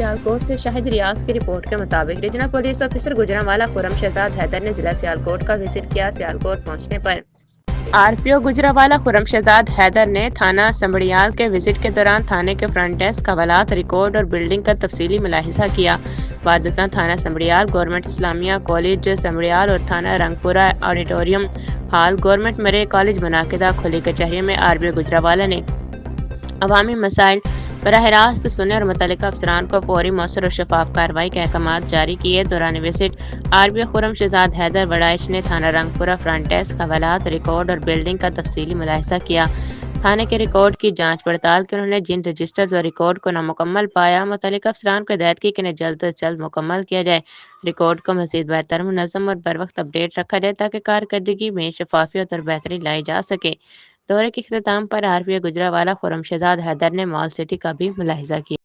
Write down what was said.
सियालकोट से शाहिद रियाज की रिपोर्ट के मुताबिक regional police officer Gujranwala Khurram Shahzad Haider ने जिला सियालकोट का विजिट किया। सियालकोट पहुंचने पर आरपीओ गुजरांवाला खुरम शहजाद हैदर ने थाना समड़ियाल के विजिट के दौरान थाने के फ्रंट डेस्क, हवालात, रिकॉर्ड और बिल्डिंग का तफसीली मुलाहिजा किया। बाद थाना समड़ियाल, गवर्नमेंट इस्लामिया कॉलेज समड़ियाल और थाना Rangpura auditorium hall, government Murray college मुनाकिदा खुली कचहरी में आरपीओ गुजरांवाला ने अवामी मसाइल बराह रास्त सुने और मुतल्लिका अफसरान को फौरी, मौसर और शफाफ कार्रवाई के अहकाम जारी किए। दौरान विजिट आरपीओ खुरम शहजाद हैदर वड़ाइश ने थाना रंगपुरा फ्रंट डेस्क, हवालात, रिकॉर्ड और बिल्डिंग का तफसीली मुलाहिजा किया। थाने के रिकॉर्ड की जांच पड़ताल की उन्होंने जिन रजिस्टर्स और रिकॉर्ड को नामुकम्मल पाया, मुतल्लिका अफसरान को हिदायत की कि इन्हें जल्द से जल्द मुकम्मल किया जाए। रिकॉर्ड को मज़ीद बेहतर, मुनज़्ज़म और बर वक्त अपडेट रखा जाए ताकि कारकर्दगी में शफाफियत और बेहतरी लाई जा सके। दौरे के इख्तिताम पर आरपीओ गुजरांवाला खुरम शहजाद हैदर ने मॉल सिटी का भी मुलाहिजा किया।